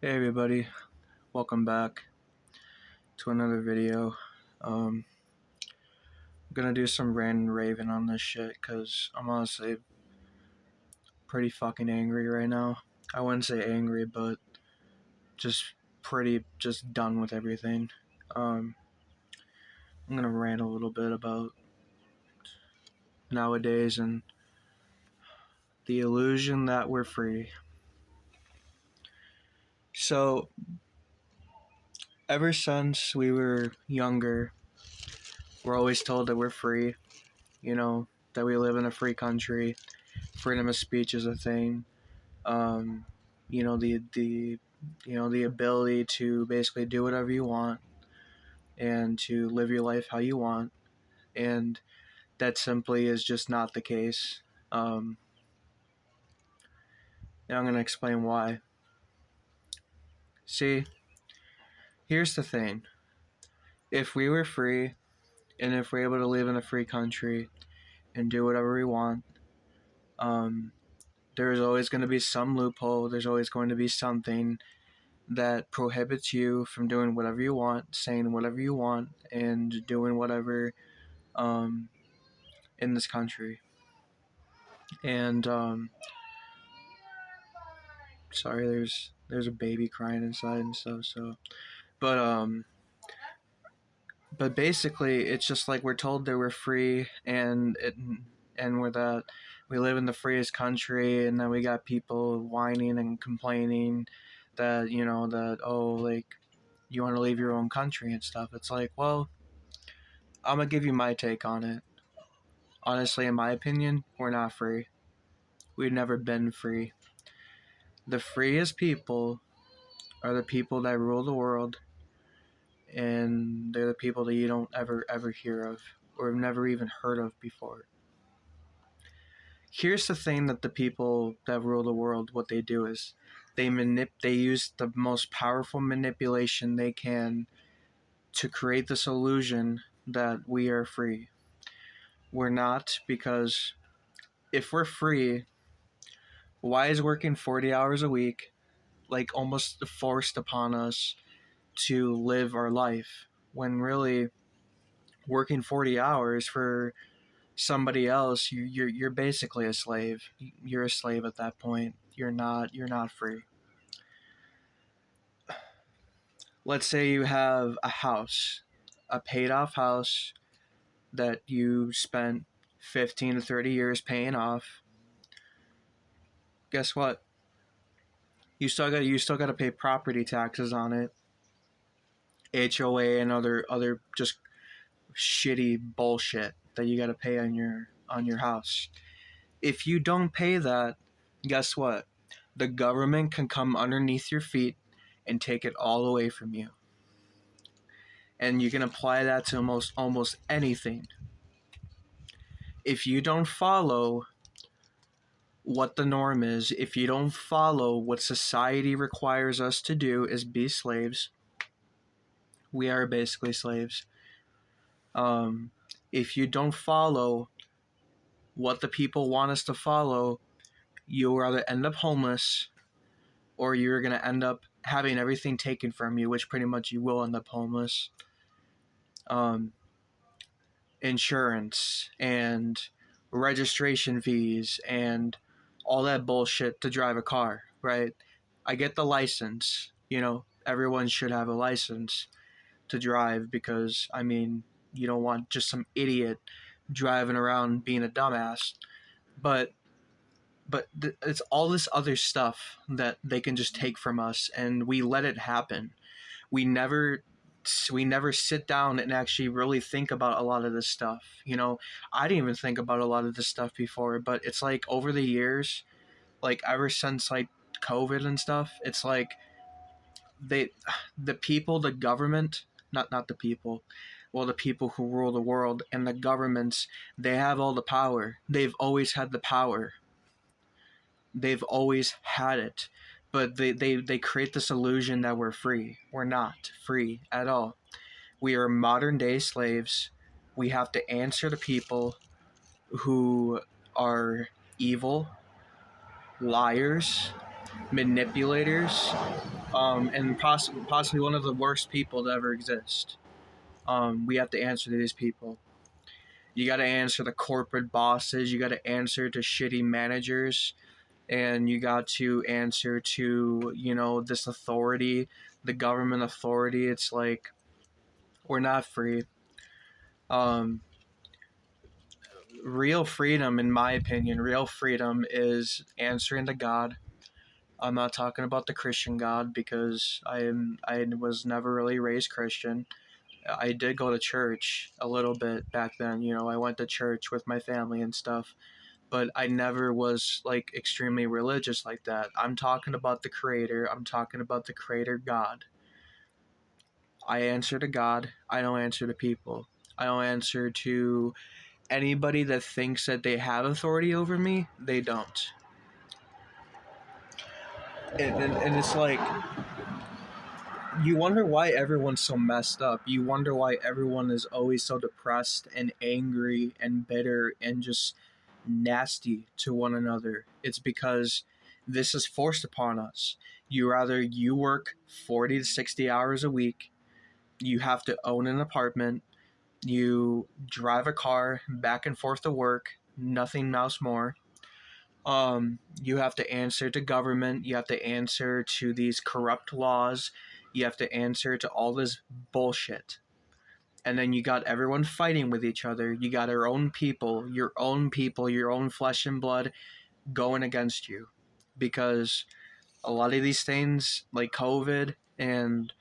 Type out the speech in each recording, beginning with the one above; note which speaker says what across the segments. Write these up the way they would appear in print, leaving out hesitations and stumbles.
Speaker 1: Hey everybody, welcome back to another video. I'm gonna do some random raving on this shit because I'm honestly pretty fucking angry right now. I wouldn't say angry, but just done with everything. Um, I'm gonna rant a little bit about nowadays and the illusion that we're free. So, ever since we were younger, we're always told that we're free, that we live in a free country. Freedom of speech is a thing. um, the ability to basically do whatever you want and to live your life how you want, and that simply is just not the case. Um, and I'm going to explain why. See, here's the thing: if we were free, and if we're able to live in a free country and do whatever we want, um, there's always going to be some loophole. There's always going to be something that prohibits you from doing whatever you want, saying whatever you want, and doing whatever um, in this country. And sorry, there's a baby crying inside and stuff. So, but but basically, it's just like we're told that we're free, and we're that we live in the freest country, and then we got people whining and complaining that that like you want to leave your own country and stuff. It's like, well, I'm gonna give you my take on it. Honestly, in my opinion, we're not free. We've never been free. The freest people are the people that rule the world, and they're the people that you don't ever hear of or have never even heard of before. Here's the thing: that the people that rule the world, what they do is they use the most powerful manipulation they can to create this illusion that we are free. We're not, because if we're free, why is working 40 hours a week like almost forced upon us to live our life, when really working 40 hours for somebody else, you're basically a slave. You're a slave at that point. You're not free. Let's say you have a house, a paid off house that you spent 15 to 30 years paying off. Guess what? You still got to pay property taxes on it, HOA, and other just shitty bullshit that you got to pay on your house. If you don't pay that, guess what? The government can come underneath your feet and take it all away from you. And you can apply that to almost anything. If you don't follow what the norm is, if you don't follow what society requires us to do, is be slaves. We are basically slaves. If you don't follow what the people want us to follow, you'll either end up homeless, or you're going to end up having everything taken from you, which pretty much you will end up homeless. Insurance and registration fees and all that bullshit to drive a car, right? I get the license. Everyone should have a license to drive, because, I mean, you don't want just some idiot driving around being a dumbass. But it's all this other stuff that they can just take from us, and we let it happen. We never sit down and actually really think about a lot of this stuff. I didn't even think about a lot of this stuff before, but it's like over the years, like ever since like COVID and stuff, it's like the people, the government, not the people, well, the people who rule the world and the governments, they have all the power. They've always had the power. They've always had it. But they create this illusion that we're free. We're not free at all. We are modern day slaves. We have to answer to people who are evil, liars, manipulators, and possibly one of the worst people to ever exist. We have to answer to these people. You got to answer the corporate bosses. You got to answer to shitty managers, and you got to answer to this authority, the government authority. It's like we're not free. Um, Real freedom, in my opinion, real freedom is answering to God. I'm not talking about the Christian God because I was never really raised Christian. I did go to church a little bit back then. I went to church with my family and stuff, but I never was like extremely religious like that. I'm talking about the Creator. I'm talking about the Creator God. I answer to God. I don't answer to people. I don't answer to anybody that thinks that they have authority over me. They don't. And it's like you wonder why everyone's so messed up. You wonder why everyone is always so depressed and angry and bitter and just nasty to one another. It's because this is forced upon us. You work 40 to 60 hours a week, you have to own an apartment, you drive a car back and forth to work, nothing else more. You have to answer to government, you have to answer to these corrupt laws, you have to answer to all this bullshit. And then you got everyone fighting with each other. You got your own flesh and blood going against you. Because a lot of these things, like COVID and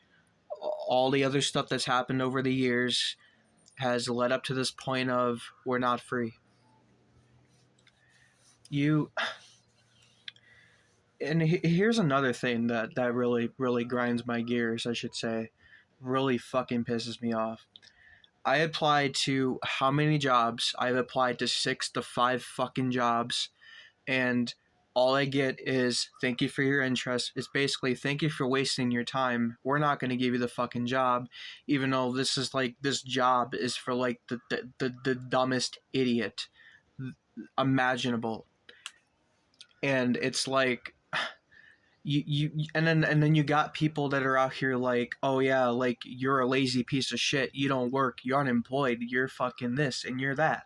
Speaker 1: all the other stuff that's happened over the years, has led up to this point of we're not free. You and here's another thing that really grinds my gears, I should say, really fucking pisses me off. I applied to how many jobs? I've applied to 6 to 5 fucking jobs, and all I get is thank you for your interest. It's basically thank you for wasting your time. We're not going to give you the fucking job, even though this job is for like the dumbest idiot imaginable. And it's like and then you got people that are out here like, oh yeah, like you're a lazy piece of shit, you don't work, you're unemployed, you're fucking this and you're that.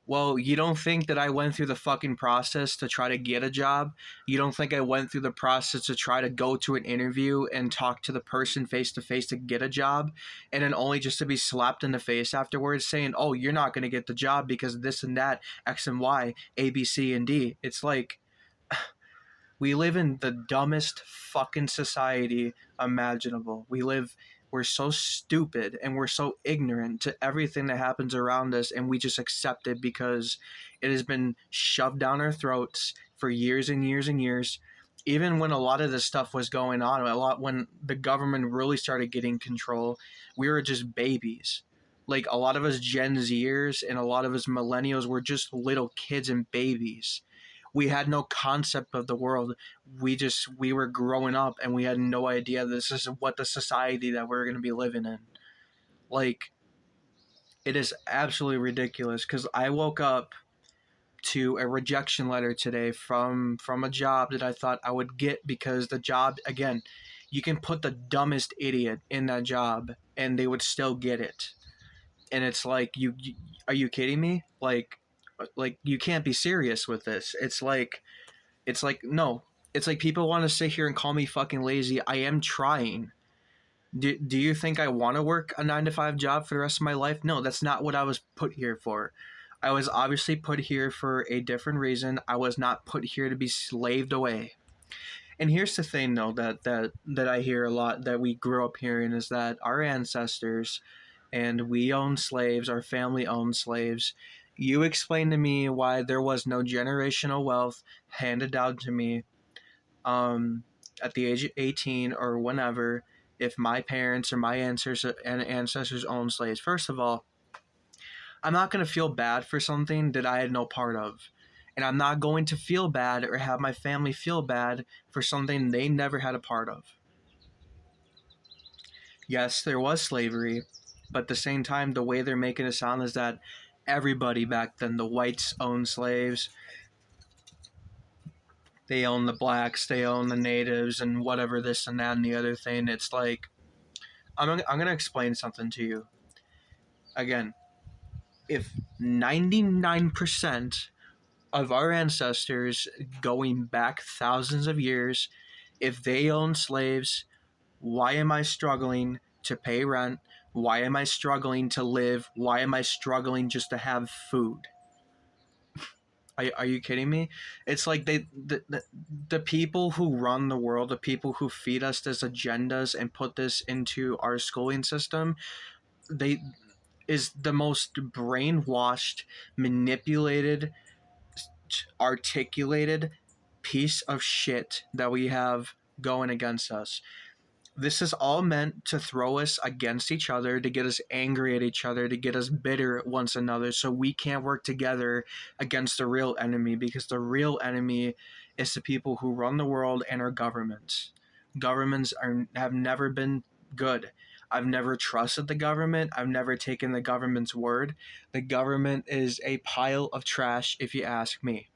Speaker 1: Well, you don't think that I went through the fucking process to try to get a job? You don't think I went through the process to try to go to an interview and talk to the person face to face to get a job, and then only just to be slapped in the face afterwards saying, oh, you're not going to get the job because this and that, X and Y, A, B, C, and D? It's like, we live in the dumbest fucking society imaginable. We're so stupid and we're so ignorant to everything that happens around us, and we just accept it because it has been shoved down our throats for years and years and years. Even when a lot of this stuff was going on, when the government really started getting control, we were just babies. Like a lot of us Gen Zers and a lot of us millennials were just little kids and babies. We had no concept of the world. We were growing up and we had no idea this is what the society that we're going to be living in. Like, it is absolutely ridiculous because I woke up to a rejection letter today from a job that I thought I would get, because the job, again, you can put the dumbest idiot in that job and they would still get it. And it's like, you are you kidding me? Like you can't be serious with this. It's like no. It's like people want to sit here and call me fucking lazy. I am trying. Do you think I want to work a 9 to 5 job for the rest of my life? No, that's not what I was put here for. I was obviously put here for a different reason. I was not put here to be slaved away. And here's the thing, though, that I hear a lot, that we grew up hearing, is that our ancestors and we owned slaves, our family owned slaves. You explain to me why there was no generational wealth handed down to me at the age of 18 or whenever, if my parents or my ancestors owned slaves. First of all, I'm not going to feel bad for something that I had no part of. And I'm not going to feel bad or have my family feel bad for something they never had a part of. Yes, there was slavery, but at the same time, the way they're making it sound is that everybody back then, the whites owned slaves. they own the blacks, they own the natives, and whatever this and that and the other thing. It's like I'm gonna explain something to you again. If 99% of our ancestors going back thousands of years, if they owned slaves, why am I struggling to pay rent? Why am I struggling to live? Why am I struggling just to have food? Are you kidding me? It's like the people who run the world, the people who feed us this agendas and put this into our schooling system, they is the most brainwashed, manipulated, articulated piece of shit that we have going against us. This is all meant to throw us against each other, to get us angry at each other, to get us bitter at one another, so we can't work together against the real enemy, because the real enemy is the people who run the world and our governments. Governments have never been good. I've never trusted the government. I've never taken the government's word. The government is a pile of trash, if you ask me.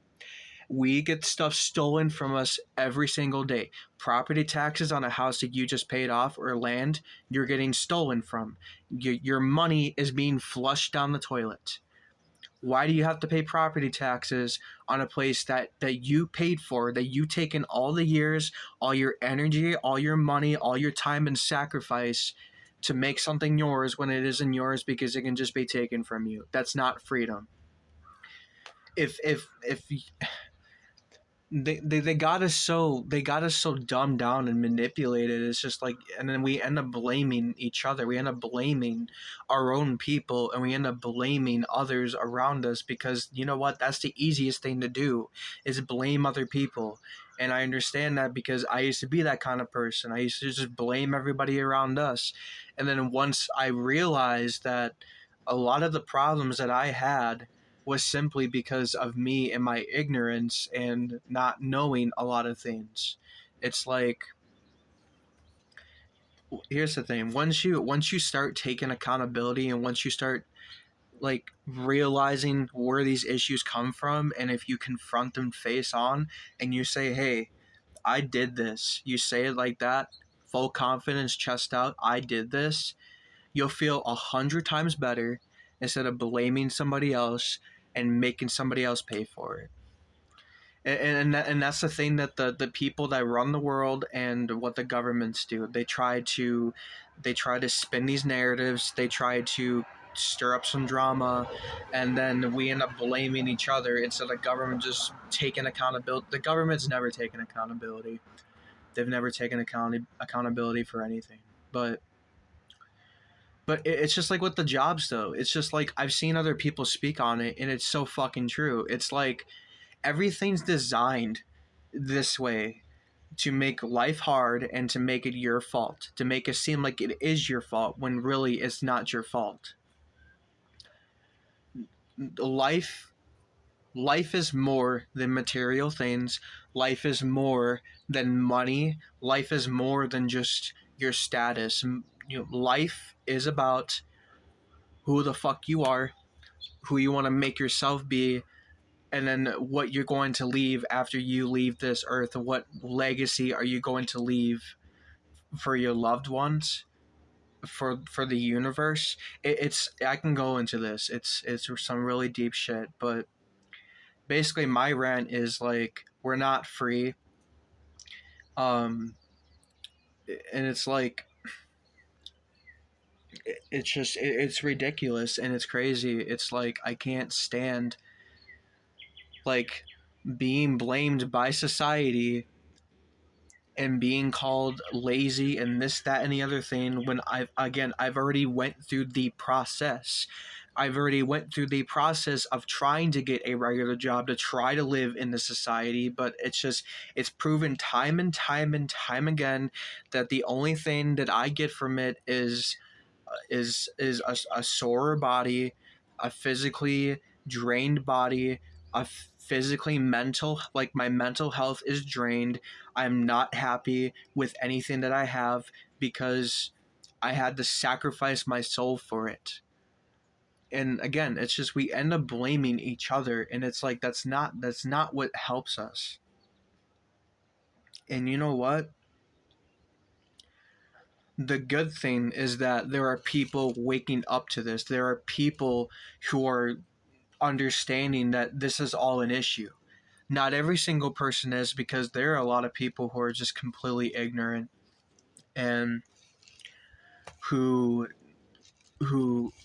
Speaker 1: We get stuff stolen from us every single day. Property taxes on a house that you just paid off, or land you're getting stolen from. Your money is being flushed down the toilet. Why do you have to pay property taxes on a place that you paid for, that you taken all the years, all your energy, all your money, all your time and sacrifice to make something yours when it isn't yours because it can just be taken from you? That's not freedom. If they got us so dumbed down and manipulated. It's just like, and then we end up blaming each other, we end up blaming our own people, and we end up blaming others around us, because you know what, that's the easiest thing to do, is blame other people. And I understand that, because I used to be that kind of person. I used to just blame everybody around us. And then once I realized that a lot of the problems that I had was simply because of me and my ignorance and not knowing a lot of things. It's like, here's the thing: once you start taking accountability, and once you start like realizing where these issues come from, and if you confront them face on and you say, "Hey, I did this," you say it like that, full confidence, chest out, "I did this," you'll feel 100 times better, instead of blaming somebody else and making somebody else pay for it. And that's the thing that the people that run the world and what the governments do. They try to spin these narratives. They try to stir up some drama, and then we end up blaming each other instead of government just taking accountability. The government's never taken accountability. They've never taken accountability for anything. But it's just like with the jobs, though. It's just like, I've seen other people speak on it, and it's so fucking true. It's like everything's designed this way to make life hard and to make it your fault, to make it seem like it is your fault when really it's not your fault. Life life is more than material things. Life is more than money. Life is more than just your status. Life is about who the fuck you are, who you want to make yourself be, and then what you're going to leave after you leave this earth. What legacy are you going to leave for your loved ones, for the universe? It's I can go into this. It's some really deep shit, but basically my rant is like, we're not free. Um, and it's like, it's ridiculous and it's crazy. It's like, I can't stand like being blamed by society and being called lazy and this, that, and the other thing, when I've already went through the process. I've already went through the process of trying to get a regular job, to try to live in the society, but it's proven time and time and time again that the only thing that I get from it is a sore body, a physically drained body, a physically mental, like my mental health is drained. I'm not happy with anything that I have, because I had to sacrifice my soul for it. And again, it's just, we end up blaming each other, and it's like, that's not what helps us. And you know what? The good thing is that there are people waking up to this. There are people who are understanding that this is all an issue. Not every single person is, because there are a lot of people who are just completely ignorant and who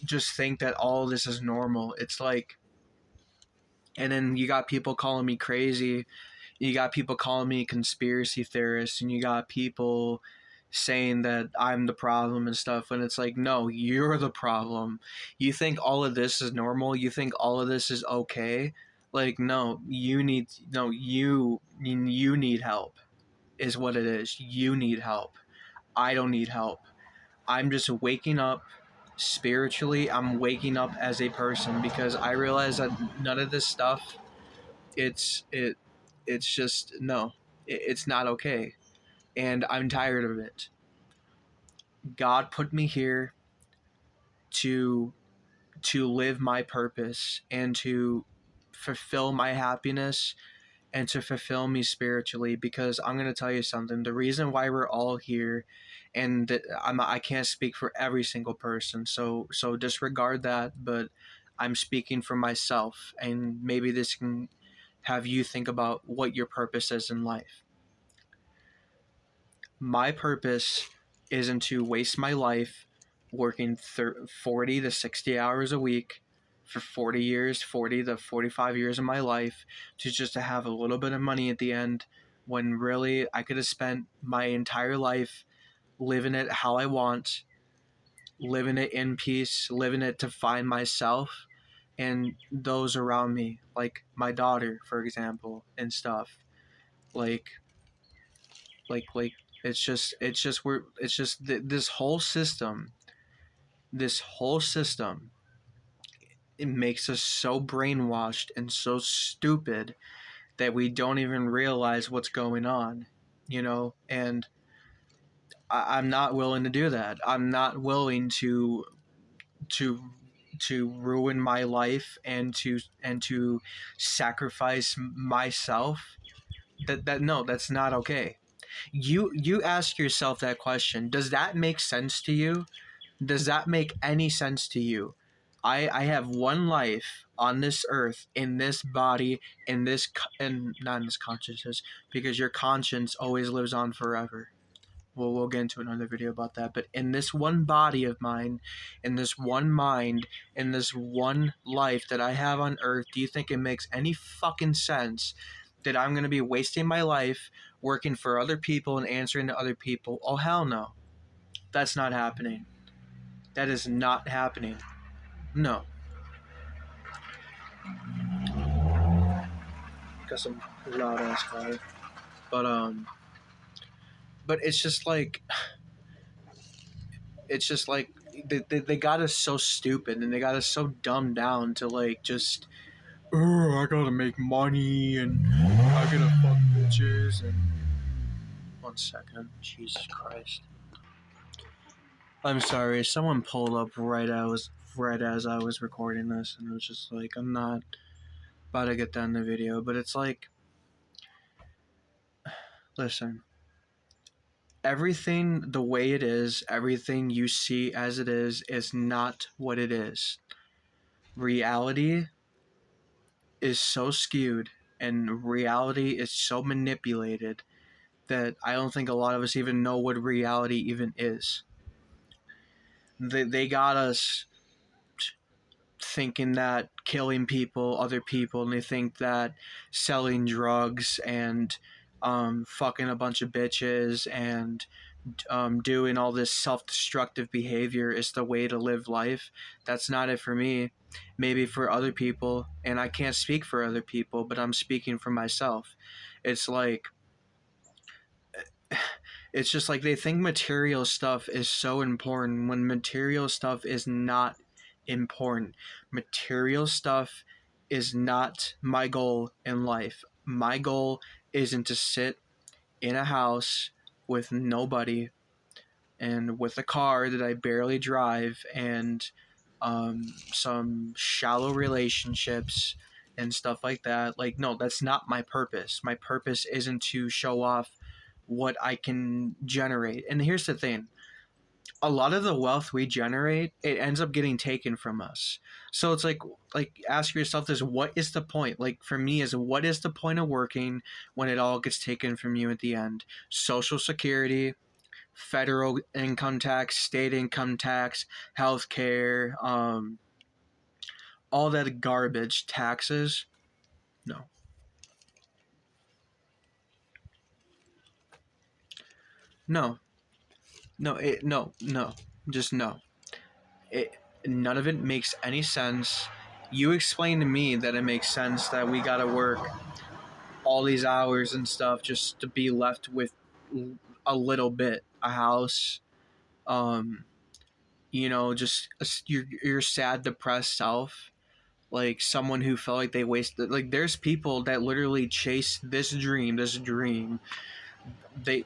Speaker 1: just think that all of this is normal. It's like, and then you got people calling me crazy. You got people calling me a conspiracy theorist, and you got people saying that I'm the problem and stuff. And it's like, no, you're the problem. You think all of this is normal? You think all of this is okay? Like, no, you need help, is what it is. You need help. I don't need help. I'm just waking up spiritually. I'm waking up as a person, because I realize that none of this stuff, it's it it's just no, it's not okay, and I'm tired of it. God put me here to live my purpose and to fulfill my happiness and to fulfill me spiritually, because I'm going to tell you something. The reason why we're all here, and I can't speak for every single person, so disregard that, but I'm speaking for myself, and maybe this can have you think about what your purpose is in life. My purpose isn't to waste my life working 40 to 60 hours a week for 40 years, 40 to 45 years of my life, to have a little bit of money at the end, when really I could have spent my entire life living it how I want, living it in peace, living it to find myself and those around me, like my daughter, for example, and stuff. Like like this whole system, it makes us so brainwashed and so stupid that we don't even realize what's going on, and I'm not willing to do that. I'm not willing to ruin my life and to sacrifice myself. That no, that's not okay. You ask yourself that question. Does that make sense to you? Does that make any sense to you? I have one life on this earth, in this body, and not in this consciousness, because your conscience always lives on forever. Well, we'll get into another video about that. But in this one body of mine, in this one mind, in this one life that I have on earth, do you think it makes any fucking sense that I'm going to be wasting my life working for other people and answering to other people? Oh, hell no. That's not happening. That is not happening. No. Got some loud ass car. But but it's just like they got us so stupid, and they got us so dumbed down to like just, oh, I gotta make money and I gotta fuck bitches and 1 second. Jesus Christ. I'm sorry, someone pulled up right as I was recording this, and it was just like, I'm not about to get done the video, but it's like, listen, everything the way it is, everything you see as it is not what it is. Reality is so skewed, and reality is so manipulated that I don't think a lot of us even know what reality even is. They got us thinking that killing people, other people, and they think that selling drugs and fucking a bunch of bitches and doing all this self-destructive behavior is the way to live life. That's not it for me. Maybe for other people, and I can't speak for other people, but I'm speaking for myself. It's like, it's just like they think material stuff is so important when material stuff is not important. Material stuff is not my goal in life. My goal isn't to sit in a house with nobody and with a car that I barely drive and some shallow relationships and stuff like that. Like, no, that's not my purpose. My purpose isn't to show off what I can generate. And here's the thing, a lot of the wealth we generate, it ends up getting taken from us. So it's like ask yourself this, what is the point? Like for me is, what is the point of working when it all gets taken from you at the end? Social security, federal income tax, state income tax, healthcare, all that garbage, taxes. No. No. No. Just no. It None of it makes any sense. You explain to me that it makes sense that we gotta work all these hours and stuff just to be left with a little bit, a house, um, just your sad, depressed self, like someone who felt like they wasted. Like there's people that literally chase this dream. They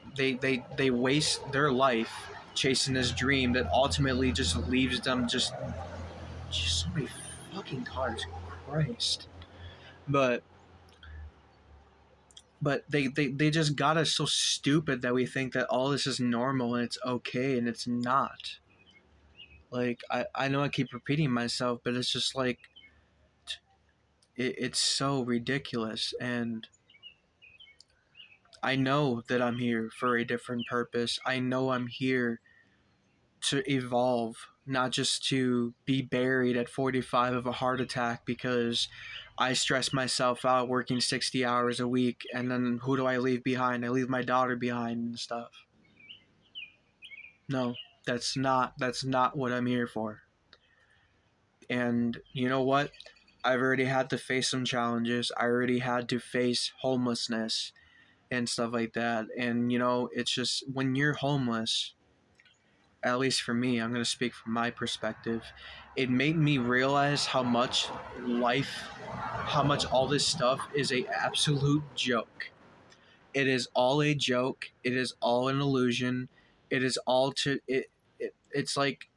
Speaker 1: waste their life chasing this dream that ultimately just leaves them just so many fucking cars, Christ. But they just got us so stupid that we think that all this is normal and it's okay, and it's not. Like I know I keep repeating myself, but it's just like it's so ridiculous. And I know that I'm here for a different purpose. I know I'm here to evolve, not just to be buried at 45 of a heart attack because I stress myself out working 60 hours a week, and then who do I leave behind? I leave my daughter behind and stuff. No, that's not what I'm here for. And you know what? I've already had to face some challenges. I already had to face homelessness and stuff like that. And it's just when you're homeless, at least for me, I'm going to speak from my perspective, it made me realize life, how much all this stuff is a absolute joke. It is all a joke. It is all an illusion. It is all to it's like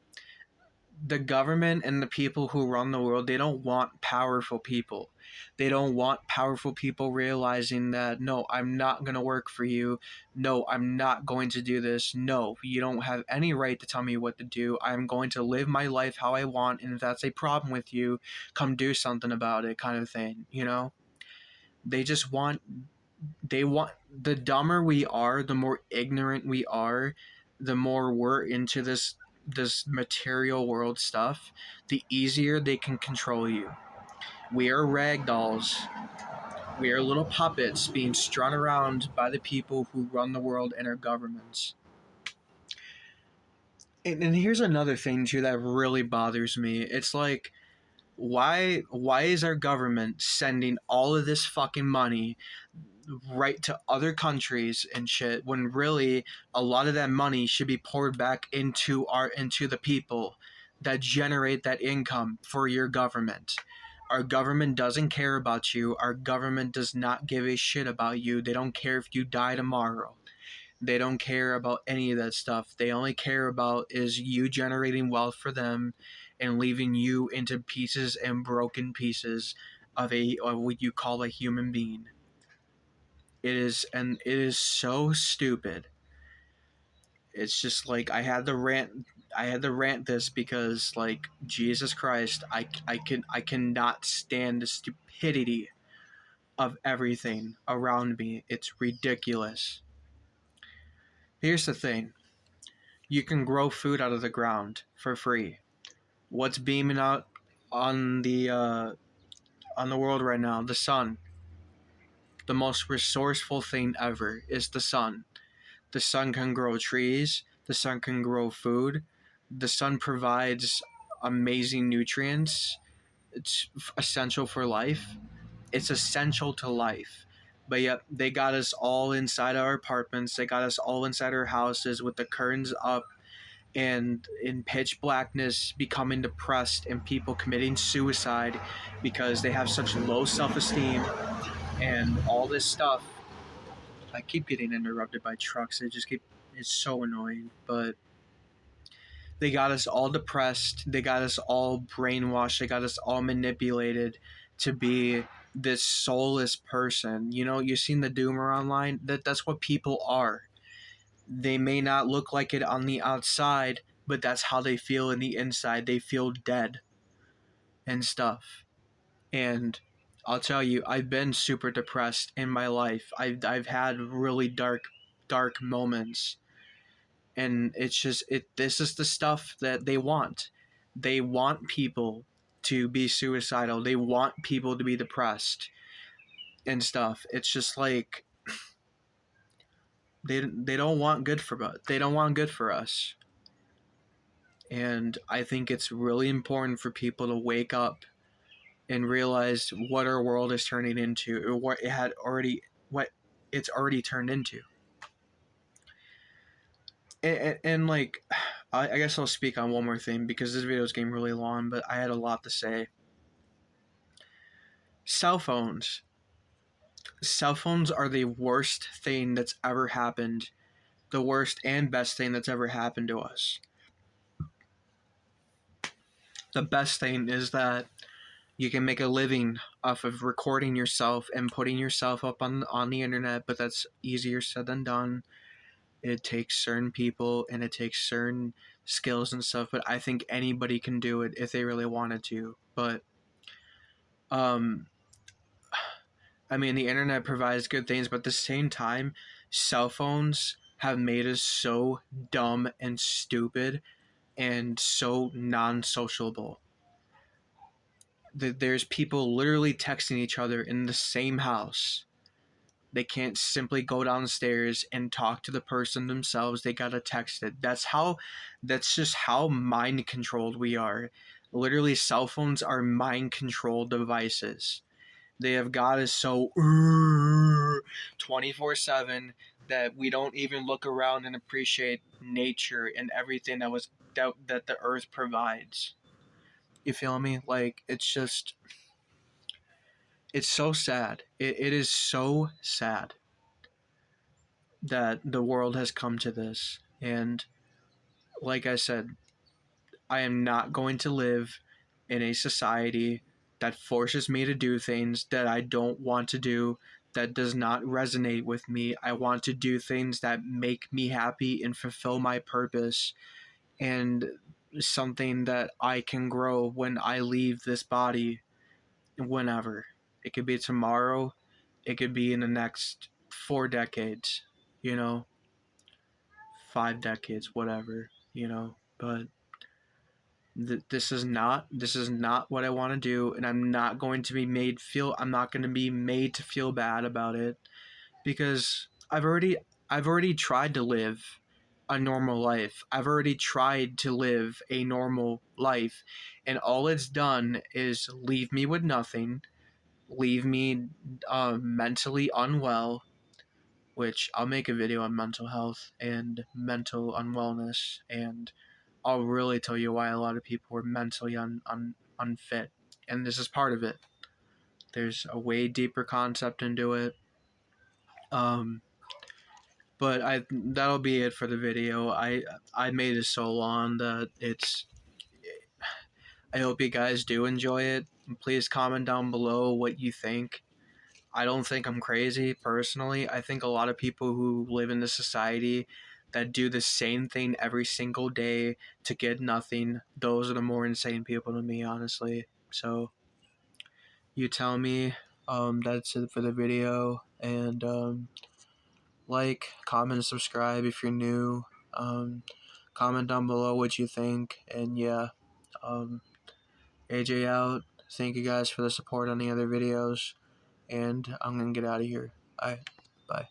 Speaker 1: the government and the people who run the world, they don't want powerful people. They don't want powerful people realizing that, no, I'm not going to work for you. No, I'm not going to do this. No, you don't have any right to tell me what to do. I'm going to live my life how I want. And if that's a problem with you, come do something about it, kind of thing. They just want, the dumber we are, the more ignorant we are, the more we're into this material world stuff, the easier they can control you. We are rag dolls. We are little puppets being strung around by the people who run the world and our governments. And here's another thing too that really bothers me. It's like, why is our government sending all of this fucking money right to other countries and shit, when really a lot of that money should be poured back into the people that generate that income for your government? Our government doesn't care about you. Our government does not give a shit about you. They don't care if you die tomorrow. They don't care about any of that stuff. They only care about is you generating wealth for them and leaving you into pieces and broken pieces of what you call a human being. It is so stupid. It's just like I had to rant this because, like, Jesus Christ, I cannot stand the stupidity of everything around me. It's ridiculous. Here's the thing. You can grow food out of the ground for free. What's beaming out on the world right now? The sun. The most resourceful thing ever is the sun. The sun can grow trees, the sun can grow food, the sun provides amazing nutrients. It's essential for life. It's essential to life. But yet they got us all inside our apartments, they got us all inside our houses with the curtains up and in pitch blackness, becoming depressed and people committing suicide because they have such low self-esteem and all this stuff. I keep getting interrupted by trucks. It's so annoying. But they got us all depressed. They got us all brainwashed. They got us all manipulated to be this soulless person. You've seen the doomer online. That's what people are. They may not look like it on the outside, but that's how they feel in the inside. They feel dead and stuff. And I'll tell you, I've been super depressed in my life. I've had really dark moments, and it's just this is the stuff that they want. They want people to be suicidal. They want people to be depressed and stuff. It's just like they don't want good for us. They don't want good for us. And I think it's really important for people to wake up and realize what our world is turning into, or what it's already turned into. And like, I guess I'll speak on one more thing because this video is getting really long, but I had a lot to say. Cell phones. Cell phones are the worst thing that's ever happened. The worst and best thing that's ever happened to us. The best thing is that you can make a living off of recording yourself and putting yourself up on the internet, but that's easier said than done. It takes certain people and it takes certain skills and stuff, but I think anybody can do it if they really wanted to. But um I mean, the internet provides good things, but at the same time, cell phones have made us so dumb and stupid and so non-sociable. There's people literally texting each other in the same house. They can't simply go downstairs and talk to the person themselves. They gotta text it. That's just how mind controlled we are. Literally, cell phones are mind controlled devices. They have got us so 24/7 that we don't even look around and appreciate nature and everything that the earth provides. You feel me? Like, it's so sad. It is so sad that the world has come to this. And like I said, I am not going to live in a society that forces me to do things that I don't want to do, that does not resonate with me. I want to do things that make me happy and fulfill my purpose, and something that I can grow when I leave this body, whenever. It could be tomorrow, it could be in the next 4 decades, you know, 5 decades, whatever, you know. But this is not what I want to do, and I'm not going to be made to feel bad about it, because I've already tried to live a normal life. I've already tried to live a normal life, and all it's done is leave me with nothing, leave me mentally unwell, which I'll make a video on mental health and mental unwellness, and I'll really tell you why a lot of people were mentally unfit. And this is part of it. There's a way deeper concept into it. Um, but that'll be it for the video. I made it so long that I hope you guys do enjoy it. Please comment down below what you think. I don't think I'm crazy personally. I think a lot of people who live in this society that do the same thing every single day to get nothing, those are the more insane people to me, honestly. So you tell me. That's it for the video. And like, comment, subscribe if you're new. Um, comment down below what you think. And yeah, AJ out. Thank you guys for the support on the other videos. And I'm gonna get out of here. Alright, bye.